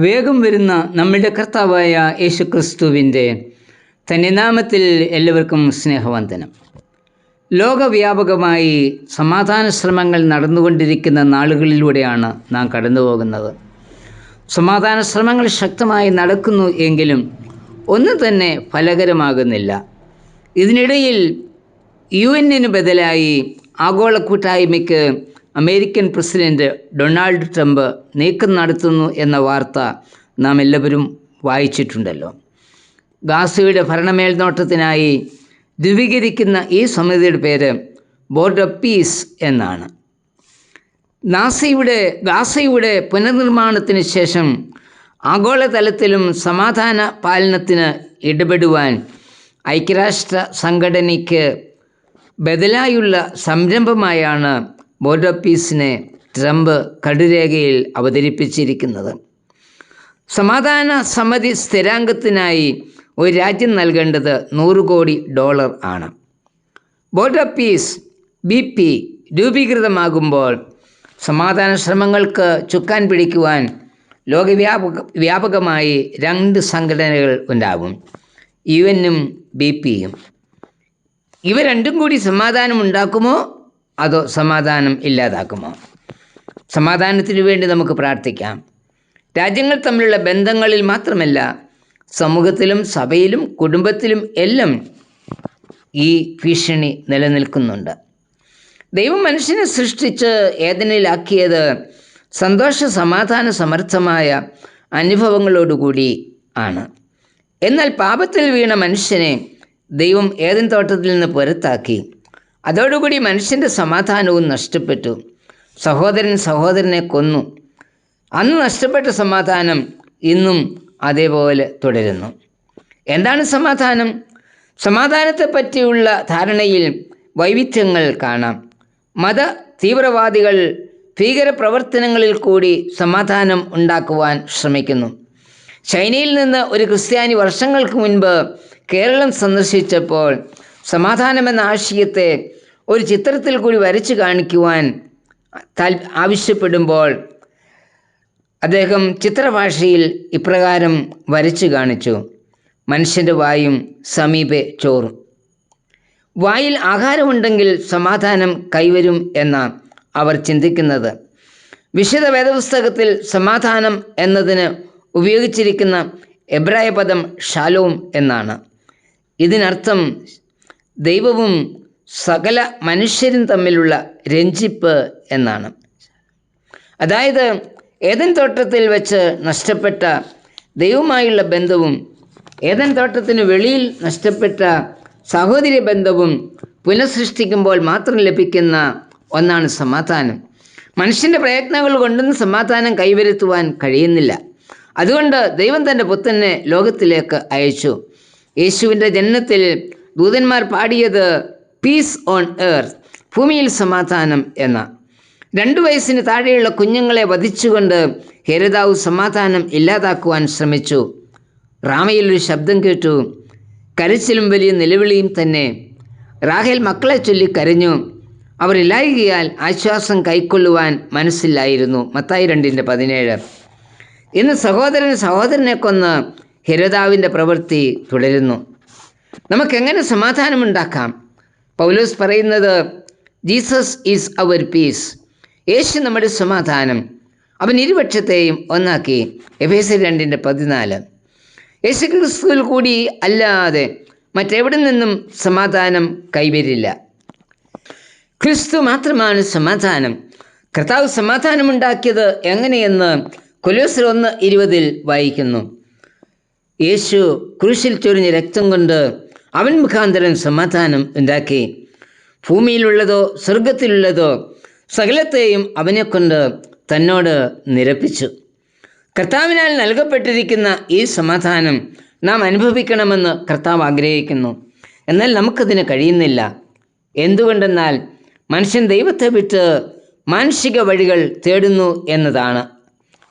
വേഗം വരുന്ന നമ്മളുടെ കർത്താവായ യേശുക്രിസ്തുവിൻ്റെ തന്നെ നാമത്തിൽ എല്ലാവർക്കും സ്നേഹവന്ദനം. ലോകവ്യാപകമായി സമാധാന ശ്രമങ്ങൾ നടന്നുകൊണ്ടിരിക്കുന്ന നാളുകളിലൂടെയാണ് നാം കടന്നു പോകുന്നത്. സമാധാന ശ്രമങ്ങൾ ശക്തമായി നടക്കുന്നു എങ്കിലും ഒന്നും തന്നെ ഫലകരമാകുന്നില്ല. ഇതിനിടയിൽ UN ബദലായി ആഗോള കൂട്ടായ്മയ്ക്ക് അമേരിക്കൻ പ്രസിഡന്റ് ഡൊണാൾഡ് ട്രംപ് നീക്കം നടത്തുന്നു എന്ന വാർത്ത നാം എല്ലാവരും വായിച്ചിട്ടുണ്ടല്ലോ. ഗാസയുടെ ഭരണമേൽനോട്ടത്തിനായി രൂപീകരിക്കുന്ന ഈ സമിതിയുടെ പേര് ബോർഡ് ഓഫ് പീസ് എന്നാണ്. ഗാസയുടെ പുനർനിർമ്മാണത്തിന് ശേഷം ആഗോളതലത്തിലും സമാധാന പാലനത്തിന് ഇടപെടുവാൻ ഐക്യരാഷ്ട്ര സംഘടനയ്ക്ക് ബദലായുള്ള സംരംഭമായാണ് ബോർഡ് ഓഫ് പീസിനെ ട്രംപ് കടുരേഖയിൽ അവതരിപ്പിച്ചിരിക്കുന്നത്. സമാധാന സമിതി സ്ഥിരാംഗത്തിനായി ഒരു രാജ്യം നൽകേണ്ടത് $100 കോടി ആണ്. ബോർഡ് ഓഫ് പീസ് BP രൂപീകൃതമാകുമ്പോൾ സമാധാന ശ്രമങ്ങൾക്ക് ചുക്കാൻ പിടിക്കുവാൻ ലോകവ്യാപകമായി 2 സംഘടനകൾ ഉണ്ടാകും, UN-ഉം BP-യും. ഇവ രണ്ടും കൂടി സമാധാനം ഉണ്ടാക്കുമോ അതോ സമാധാനം ഇല്ലാതാക്കുമോ? സമാധാനത്തിനു വേണ്ടി നമുക്ക് പ്രാർത്ഥിക്കാം. രാജ്യങ്ങൾ തമ്മിലുള്ള ബന്ധങ്ങളിൽ മാത്രമല്ല, സമൂഹത്തിലും സഭയിലും കുടുംബത്തിലും എല്ലാം ഈ ഭീഷണി നിലനിൽക്കുന്നുണ്ട്. ദൈവം മനുഷ്യനെ സൃഷ്ടിച്ച് ഏദനിലാക്കിയത് സന്തോഷ സമാധാന സമർത്ഥമായ അനുഭവങ്ങളോടുകൂടി ആണ്. എന്നാൽ പാപത്തിൽ വീണ മനുഷ്യനെ ദൈവം ഏദൻ തോട്ടത്തിൽ നിന്ന് പുറത്താക്കി. അതോടുകൂടി മനുഷ്യൻ്റെ സമാധാനവും നഷ്ടപ്പെട്ടു. സഹോദരൻ സഹോദരനെ കൊന്നു. അന്ന് നഷ്ടപ്പെട്ട സമാധാനം ഇന്നും അതേപോലെ തുടരുന്നു. എന്താണ് സമാധാനം? സമാധാനത്തെ പറ്റിയുള്ള ധാരണയിൽ വൈവിധ്യങ്ങൾ കാണാം. മത തീവ്രവാദികൾ ഭീകരപ്രവർത്തനങ്ങളിൽ കൂടി സമാധാനം ഉണ്ടാക്കുവാൻ ശ്രമിക്കുന്നു. ചൈനയിൽ നിന്ന് ഒരു ക്രിസ്ത്യാനി വർഷങ്ങൾക്ക് മുൻപ് കേരളം സന്ദർശിച്ചപ്പോൾ സമാധാനമെന്ന ആശയത്തെ ഒരു ചിത്രത്തിൽ കൂടി വരച്ചു കാണിക്കുവാൻ ആവശ്യപ്പെടുമ്പോൾ അദ്ദേഹം ചിത്രഭാഷയിൽ ഇപ്രകാരം വരച്ചു കാണിച്ചു: മനുഷ്യൻ്റെ വായും സമീപെ ചോറും. വായിൽ ആഹാരമുണ്ടെങ്കിൽ സമാധാനം കൈവരും എന്നാണ് അവർ ചിന്തിക്കുന്നത്. വിശുദ്ധ വേദപുസ്തകത്തിൽ സമാധാനം എന്നതിന് ഉപയോഗിച്ചിരിക്കുന്ന എബ്രായ പദം ഷാലോം എന്നാണ്. ഇതിനർത്ഥം ദൈവവും സകല മനുഷ്യരും തമ്മിലുള്ള രഞ്ജിപ്പ് എന്നാണ്. അതായത് ഏദൻ തോട്ടത്തിൽ വെച്ച് നഷ്ടപ്പെട്ട ദൈവവുമായുള്ള ബന്ധവും ഏദൻ തോട്ടത്തിന് വെളിയിൽ നഷ്ടപ്പെട്ട സഹോദര്യ ബന്ധവും പുനഃസൃഷ്ടിക്കുമ്പോൾ മാത്രം ലഭിക്കുന്ന ഒന്നാണ് സമാധാനം. മനുഷ്യൻ്റെ പ്രയത്നങ്ങൾ കൊണ്ടൊന്നും സമാധാനം കൈവരുത്തുവാൻ കഴിയുന്നില്ല. അതുകൊണ്ട് ദൈവം തൻ്റെ പുത്രനെ ലോകത്തിലേക്ക് അയച്ചു. യേശുവിൻ്റെ ജനനത്തിൽ ദൂതന്മാർ പാടിയത് പീസ് ഓൺ എർത്ത്, ഭൂമിയിൽ സമാധാനം എന്ന. 2 വയസ്സിന് താഴെയുള്ള കുഞ്ഞുങ്ങളെ വധിച്ചുകൊണ്ട് ഹെരോദാവ് സമാധാനം ഇല്ലാതാക്കുവാൻ ശ്രമിച്ചു. റാമയിൽ ഒരു ശബ്ദം കേട്ടു, കരച്ചിലും വലിയ നിലവിളിയും തന്നെ. റാഹേൽ മക്കളെ ചൊല്ലി കരഞ്ഞു. അവർ ഇല്ലായ്കയാൽ ആശ്വാസം കൈക്കൊള്ളുവാൻ മനസ്സില്ലായിരുന്നു. മത്തായി 2:17. ഇന്ന് സഹോദരൻ സഹോദരനെ കൊന്ന് ഹെരോദാവിൻ്റെ പ്രവൃത്തി തുടരുന്നു. നമുക്കെങ്ങനെ സമാധാനമുണ്ടാക്കാം? പൗലോസ് പറയുന്നത്, ജീസസ് ഈസ് അവർ പീസ്. യേശു നമ്മുടെ സമാധാനം. അവൻ ഇരുപക്ഷത്തെയും ഒന്നാക്കി. എഫേസ്യർ 2:14. യേശു ക്രിസ്തുവിൽ കൂടി അല്ലാതെ മറ്റെവിടെ നിന്നും സമാധാനം കൈവരില്ല. ക്രിസ്തു മാത്രമാണ് സമാധാനം. കർത്താവ് സമാധാനമുണ്ടാക്കിയത് എങ്ങനെയെന്ന് കൊലോസ്യർ 1:20 വായിക്കുന്നു. യേശു ക്രൂശിൽ ചൊരിഞ്ഞ രക്തം കൊണ്ട് അവൻ മുഖാന്തരം സമാധാനം ഉണ്ടാക്കി. ഭൂമിയിലുള്ളതോ സ്വർഗത്തിലുള്ളതോ സകലത്തെയും അവനെക്കൊണ്ട് തന്നോട് നിരപ്പിച്ചു. കർത്താവിനാൽ നൽകപ്പെട്ടിരിക്കുന്ന ഈ സമാധാനം നാം അനുഭവിക്കണമെന്ന് കർത്താവ് ആഗ്രഹിക്കുന്നു. എന്നാൽ നമുക്കതിന് കഴിയുന്നില്ല. എന്തുകൊണ്ടെന്നാൽ മനുഷ്യൻ ദൈവത്തെ വിട്ട് മാനുഷിക വഴികൾ തേടുന്നു എന്നതാണ്.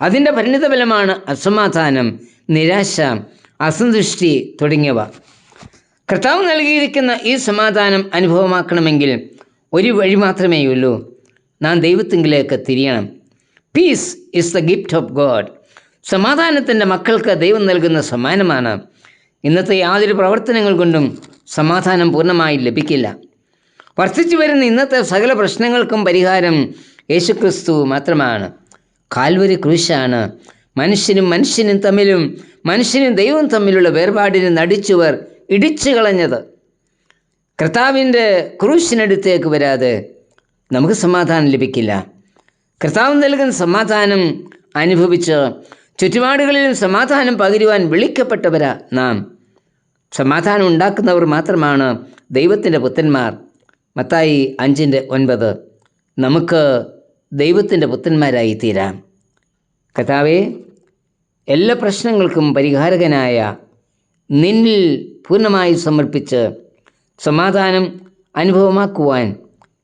അതിൻ്റെ പരിണിതഫലമാണ് അസമാധാനം, നിരാശ, അസന്തുഷ്ടി തുടങ്ങിയവ. കർത്താവ് നൽകിയിരിക്കുന്ന ഈ സമാധാനം അനുഭവമാക്കണമെങ്കിൽ ഒരു വഴി മാത്രമേയുള്ളൂ. നാം ദൈവത്തിങ്കിലേക്ക് തിരിയണം. Peace is the gift of God. സമാധാനത്തിൻ്റെ മക്കൾക്ക് ദൈവം നൽകുന്ന സമ്മാനമാണ്. ഇന്നത്തെ യാതൊരു പ്രവർത്തനങ്ങൾ കൊണ്ടും സമാധാനം പൂർണ്ണമായി ലഭിക്കില്ല. വർദ്ധിച്ചു വരുന്ന ഇന്നത്തെ സകല പ്രശ്നങ്ങൾക്കും പരിഹാരം യേശുക്രിസ്തു മാത്രമാണ്. കാൽവരി ക്രൂശാണ് മനുഷ്യനും തമ്മിലും മനുഷ്യനും ദൈവവും തമ്മിലുള്ള വേർപാടിന് നടിച്ചുവർ ഇടിച്ചു കളഞ്ഞത്. കർത്താവിൻ്റെ ക്രൂശിനടുത്തേക്ക് വരാതെ നമുക്ക് സമാധാനം ലഭിക്കില്ല. കർത്താവ് നൽകുന്ന സമാധാനം അനുഭവിച്ച് ചുറ്റുപാടുകളിലും സമാധാനം പകരുവാൻ വിളിക്കപ്പെട്ടവരാ നാം. സമാധാനം ഉണ്ടാക്കുന്നവർ മാത്രമാണ് ദൈവത്തിൻ്റെ പുത്രന്മാർ. മത്തായി 5:9. നമുക്ക് ദൈവത്തിൻ്റെ പുത്രന്മാരായി തീരാം. കർത്താവേ, എല്ലാ പ്രശ്നങ്ങൾക്കും പരിഹാരകനായ നിന്നിൽ പൂർണ്ണമായി സമർപ്പിച്ച് സമാധാനം അനുഭവമാക്കുവാൻ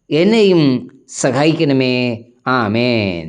എന്നെയും സഹായിക്കണമേ. ആമേൻ.